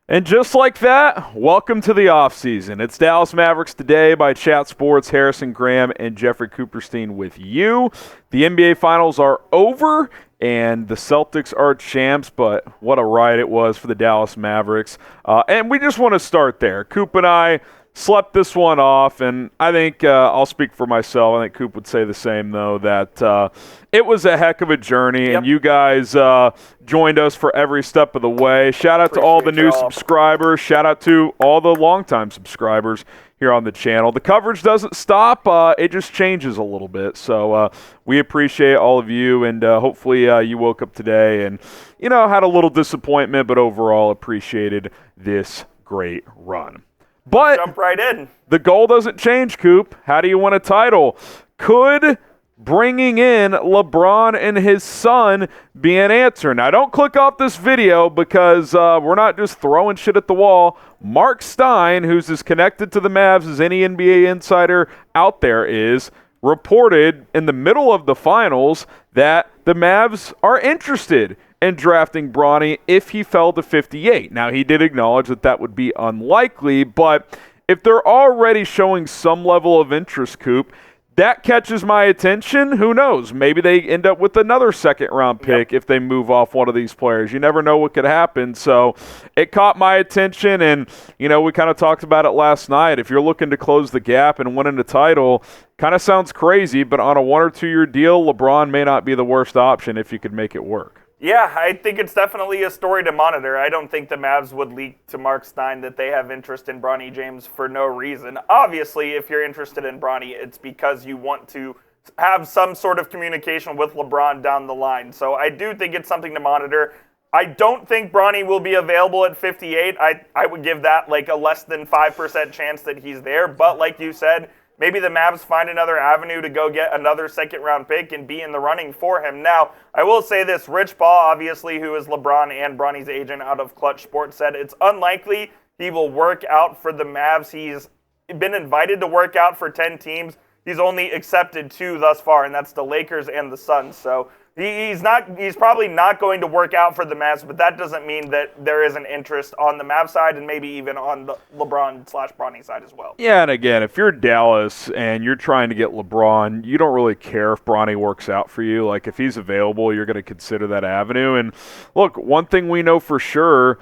And just like that, welcome to the offseason. It's Dallas Mavericks Today by Chat Sports, Harrison Graham, and Jeffrey Cooperstein with you. The NBA Finals are over, and the Celtics are champs, but what a ride it was for the Dallas Mavericks. And we just want to start there. Coop and I slept this one off, and I think I'll speak for myself. I think Coop would say the same, though, that it was a heck of a journey, and you guys joined us for every step of the way. Shout out to all the new subscribers. Shout out to all the longtime subscribers here on the channel. The coverage doesn't stop. It just changes a little bit. So we appreciate all of you, and hopefully you woke up today and, had a little disappointment, but overall appreciated this great run. But jump right in. The goal doesn't change, Coop. How do you win a title? Could bringing in LeBron and his son be an answer? Now, don't click off this video because we're not just throwing shit at the wall. Marc Stein, who's as connected to the Mavs as any NBA insider out there is, reported in the middle of the finals that the Mavs are interested in drafting Bronny if he fell to 58. Now, he did acknowledge that that would be unlikely, but if they're already showing some level of interest, Coop, that catches my attention. Who knows? Maybe they end up with another second-round pick if they move off one of these players. You never know what could happen. So it caught my attention, and, we kind of talked about it last night. If you're looking to close the gap and win a title, kind of sounds crazy, but on a 1 or 2 year deal, LeBron may not be the worst option if you could make it work. Yeah, I think it's definitely a story to monitor. I don't think the Mavs would leak to Marc Stein that they have interest in Bronny James for no reason. Obviously, if you're interested in Bronny, it's because you want to have some sort of communication with LeBron down the line. So I do think it's something to monitor. I don't think Bronny will be available at 58. I would give that like a less than 5% chance that he's there. But like you said, maybe the Mavs find another avenue to go get another second-round pick and be in the running for him. Now, I will say this. Rich Paul, obviously, who is LeBron and Bronny's agent out of Clutch Sports, said it's unlikely he will work out for the Mavs. He's been invited to work out for 10 teams. He's only accepted 2 thus far, and that's the Lakers and the Suns. So he's probably not going to work out for the Mavs, but that doesn't mean that there isn't interest on the Mavs side and maybe even on the LeBron/Bronny side as well. Yeah, and again, if you're Dallas and you're trying to get LeBron, you don't really care if Bronny works out for you. Like, if he's available, you're going to consider that avenue. And look, one thing we know for sure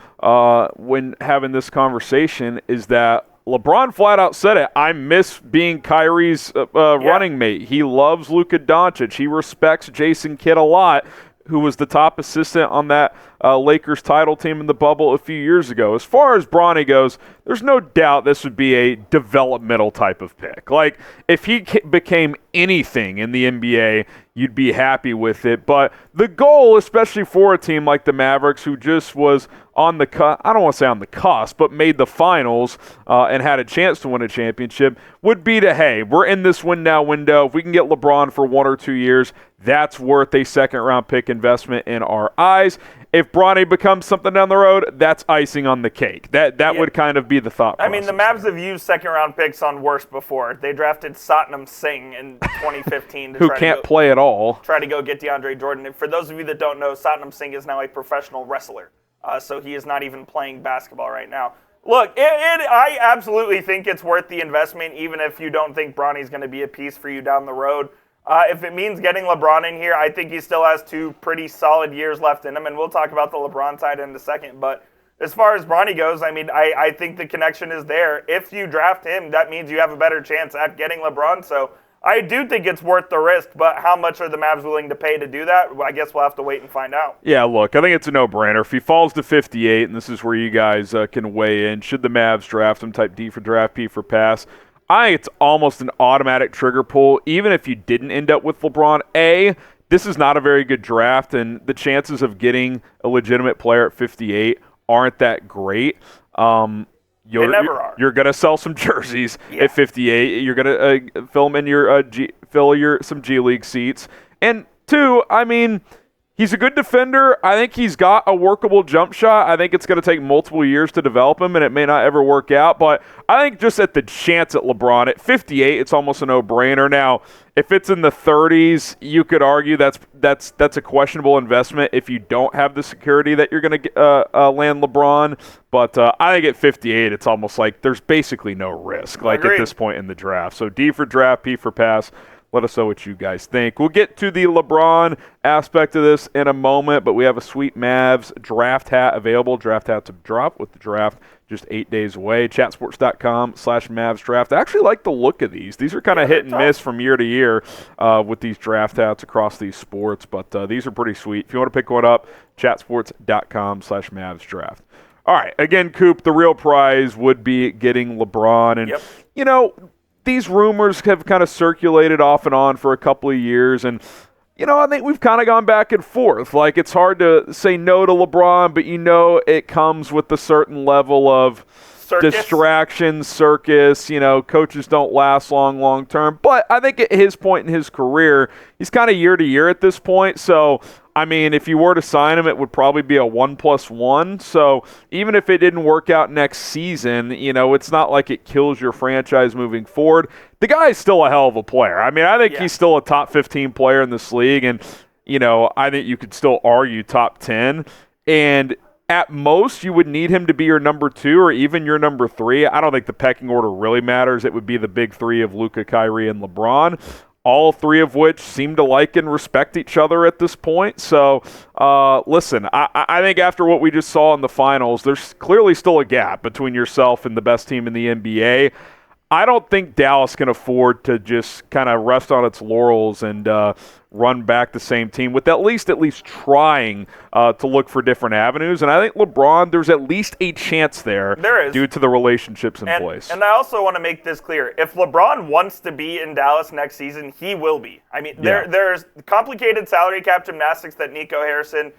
when having this conversation is that LeBron flat out said it. I miss being Kyrie's running mate. He loves Luka Doncic. He respects Jason Kidd a lot, who was the top assistant on that Lakers title team in the bubble a few years ago. As far as Bronny goes, there's no doubt this would be a developmental type of pick. Like, if he became anything in the NBA, you'd be happy with it. But the goal, especially for a team like the Mavericks, who just was on the I don't want to say on the cusp, but made the finals and had a chance to win a championship, would be to, hey, we're in this win-now window. If we can get LeBron for 1 or 2 years, that's worth a second-round pick investment in our eyes. If Bronny becomes something down the road, that's icing on the cake. That would kind of be the thought process. I mean, the Mavs have used second-round picks on worse before. They drafted Satnam Singh in 2015. Who can't play at all. Try to go get DeAndre Jordan. And for those of you that don't know, Satnam Singh is now a professional wrestler. So he is not even playing basketball right now. Look, I absolutely think it's worth the investment, even if you don't think Bronny's going to be a piece for you down the road. If it means getting LeBron in here, I think he still has 2 pretty solid years left in him, and we'll talk about the LeBron side in a second. But as far as Bronny goes, I mean, I think the connection is there. If you draft him, that means you have a better chance at getting LeBron. So I do think it's worth the risk, but how much are the Mavs willing to pay to do that? I guess we'll have to wait and find out. Yeah, look, I think it's a no-brainer. If he falls to 58, and this is where you guys can weigh in, should the Mavs draft him, type D for draft, P for pass? I think it's almost an automatic trigger pull, even if you didn't end up with LeBron. This is not a very good draft, and the chances of getting a legitimate player at 58 aren't that great. They never are. You're going to sell some jerseys at 58. You're going to fill some G League seats. And 2, I mean, he's a good defender. I think he's got a workable jump shot. I think it's going to take multiple years to develop him, and it may not ever work out. But I think just at the chance at LeBron, at 58, it's almost a no-brainer. Now, If it's in the 30s, you could argue that's a questionable investment if you don't have the security that you're going to land LeBron. But I think at 58, it's almost like there's basically no risk, like at this point in the draft. So D for draft, P for pass. Let us know what you guys think. We'll get to the LeBron aspect of this in a moment, but we have a sweet Mavs draft hat available. Draft hats have dropped with the draft just 8 days away. Chatsports.com/Mavs draft. I actually like the look of these. These are kind of hit and miss from year to year with these draft hats across these sports, but these are pretty sweet. If you want to pick one up, chatsports.com/Mavs draft. All right, again, Coop, the real prize would be getting LeBron. And, you know, these rumors have kind of circulated off and on for a couple of years, and I think we've kind of gone back and forth. Like, it's hard to say no to LeBron, but it comes with a certain level of distraction, circus. Coaches don't last long term. But I think at his point in his career, he's kind of year to year at this point. So, I mean, if you were to sign him, it would probably be a 1+1. So even if it didn't work out next season, it's not like it kills your franchise moving forward. The guy is still a hell of a player. I mean, I think he's still a top 15 player in this league. And, I think you could still argue top 10. And at most, you would need him to be your number 2 or even your number 3. I don't think the pecking order really matters. It would be the big 3 of Luka, Kyrie, and LeBron. All 3 of which seem to like and respect each other at this point. So, listen, I think after what we just saw in the finals, there's clearly still a gap between yourself and the best team in the NBA. I don't think Dallas can afford to just kind of rest on its laurels and run back the same team with at least trying to look for different avenues. And I think LeBron, there's at least a chance there due to the relationships in place. And I also want to make this clear. If LeBron wants to be in Dallas next season, he will be. I mean, there's complicated salary cap gymnastics that Nico Harrison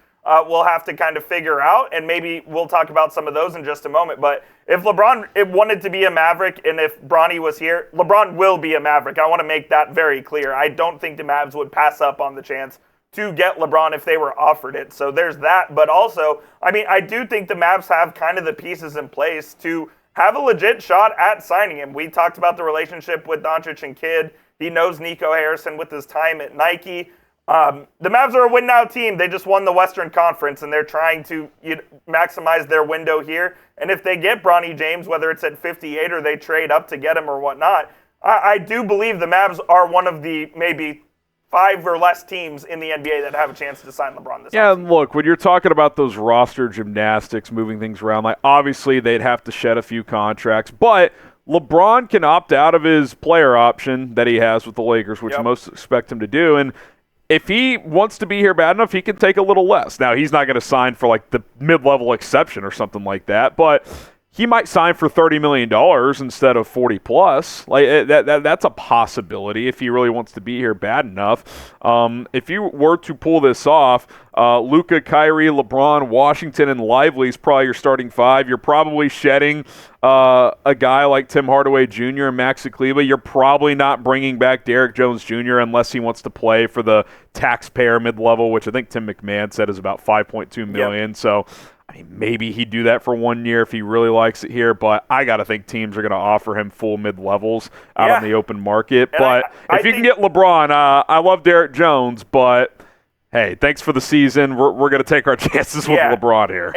will have to kind of figure out, and maybe we'll talk about some of those in just a moment. But if LeBron wanted to be a Maverick, and if Bronny was here, LeBron will be a Maverick. I want to make that very clear. I don't think the Mavs would pass up on the chance to get LeBron if they were offered it. So there's that. But also, I mean, I do think the Mavs have kind of the pieces in place to have a legit shot at signing him. We talked about the relationship with Doncic and Kidd. He knows Nico Harrison with his time at Nike. The Mavs are a win-now team. They just won the Western Conference, and they're trying to maximize their window here. And if they get Bronny James, whether it's at 58 or they trade up to get him or whatnot, I do believe the Mavs are one of the maybe 5 or less teams in the NBA that have a chance to sign LeBron this offseason. And look, when you're talking about those roster gymnastics, moving things around, like obviously they'd have to shed a few contracts, but LeBron can opt out of his player option that he has with the Lakers, which most expect him to do. And if he wants to be here bad enough, he can take a little less. Now, he's not going to sign for like the mid-level exception or something like that, but he might sign for $30 million instead of 40 plus. Like that's a possibility if he really wants to be here bad enough. If you were to pull this off, Luka, Kyrie, LeBron, Washington, and Lively is probably your starting 5. You're probably shedding a guy like Tim Hardaway Jr. and Maxi Kleber. You're probably not bringing back Derrick Jones Jr. unless he wants to play for the taxpayer mid-level, which I think Tim McMahon said is about $5.2 million. Yep. So, I mean, maybe he'd do that for 1 year if he really likes it here, but I got to think teams are going to offer him full mid-levels out on the open market. And but if you can get LeBron, I love Derrick Jones, but hey, thanks for the season. We're going to take our chances with LeBron here.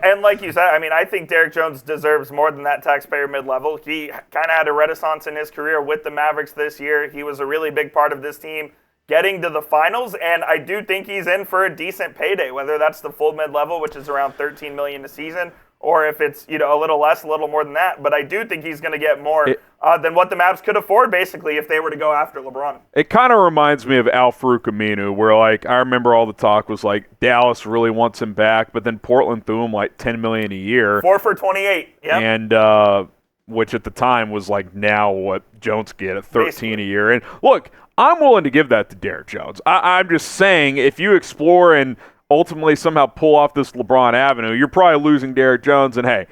And like you said, I mean, I think Derrick Jones deserves more than that taxpayer mid-level. He kind of had a renaissance in his career with the Mavericks this year. He was a really big part of this team getting to the finals, and I do think he's in for a decent payday, whether that's the full mid-level, which is around $13 million a season, or if it's a little less, a little more than that. But I do think he's going to get more than what the Mavs could afford, basically, if they were to go after LeBron. It kind of reminds me of Al-Farouq Aminu, where I remember all the talk was Dallas really wants him back, but then Portland threw him $10 million a year. 4 for 28. Yep. And which at the time was now what Jones get at 13 basically a year. And look, I'm willing to give that to Derrick Jones. I'm just saying, if you explore and ultimately somehow pull off this LeBron avenue, you're probably losing Derrick Jones. And hey,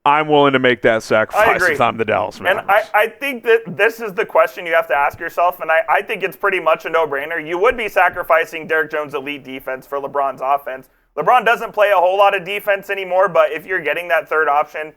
I'm willing to make that sacrifice if I'm the Dallas Mavericks. And I think that this is the question you have to ask yourself, and I think it's pretty much a no-brainer. You would be sacrificing Derrick Jones' elite defense for LeBron's offense. LeBron doesn't play a whole lot of defense anymore, but if you're getting that third option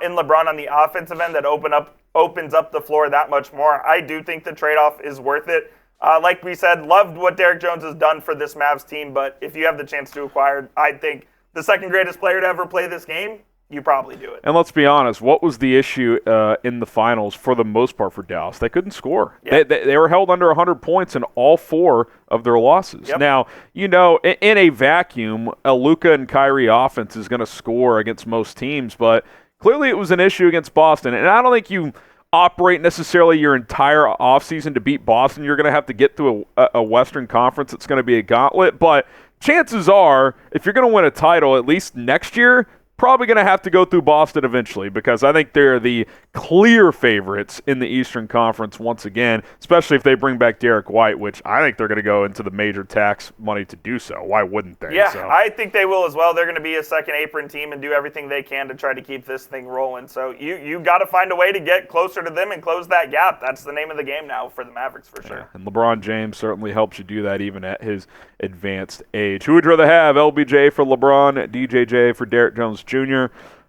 in LeBron on the offensive end that opens up the floor that much more, I do think the trade-off is worth it. Like we said, loved what Derrick Jones has done for this Mavs team, but if you have the chance to acquire, I think the second greatest player to ever play this game, you probably do it. And let's be honest, what was the issue in the finals for the most part for Dallas? They couldn't score. Yeah. They were held under 100 points in all 4 of their losses. Yep. Now, in a vacuum, a Luka and Kyrie offense is going to score against most teams, but clearly it was an issue against Boston. And I don't think you operate necessarily your entire offseason to beat Boston. You're going to have to get through a Western Conference. It's going to be a gauntlet. But chances are, if you're going to win a title, at least next year, probably going to have to go through Boston eventually, because I think they're the clear favorites in the Eastern Conference once again, especially if they bring back Derrick White, which I think they're going to go into the major tax money to do so. Why wouldn't they? Yeah, I think they will as well. They're going to be a second apron team and do everything they can to try to keep this thing rolling. So you got to find a way to get closer to them and close that gap. That's the name of the game now for the Mavericks for sure. Yeah, and LeBron James certainly helps you do that even at his advanced age. Who would you rather have, LBJ for LeBron, DJJ for Derrick Jones Jr.?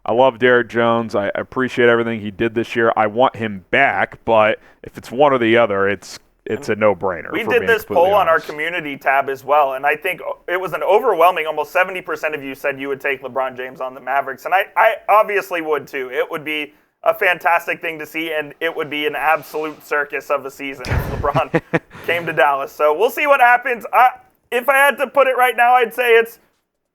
I love Derrick Jones. I appreciate everything he did this year. I want him back, but if it's one or the other, it's a no-brainer. We did this poll on our community tab as well, and I think it was an overwhelming, almost 70% of you said you would take LeBron James on the Mavericks, and I obviously would too. It would be a fantastic thing to see, and it would be an absolute circus of a season if LeBron came to Dallas. So we'll see what happens. If I had to put it right now, I'd say it's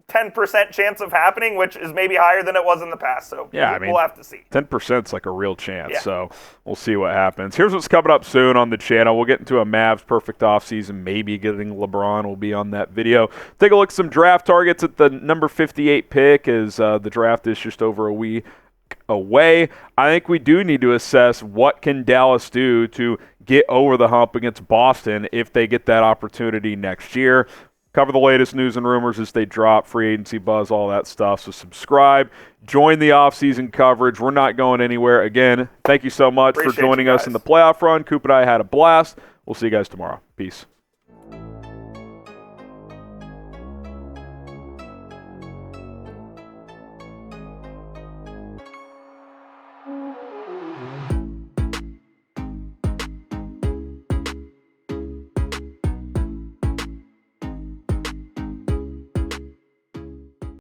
10% chance of happening, which is maybe higher than it was in the past. So yeah, we'll have to see. 10% is like a real chance. Yeah. So we'll see what happens. Here's what's coming up soon on the channel. We'll get into a Mavs perfect offseason. Maybe getting LeBron will be on that video. Take a look at some draft targets at the number 58 pick, as the draft is just over a week away. I think we do need to assess what can Dallas do to get over the hump against Boston if they get that opportunity next year. Cover the latest news and rumors as they drop, free agency buzz, all that stuff. So subscribe, join the offseason coverage. We're not going anywhere. Again, thank you so much for joining us in the playoff run. Coop and I had a blast. We'll see you guys tomorrow. Peace.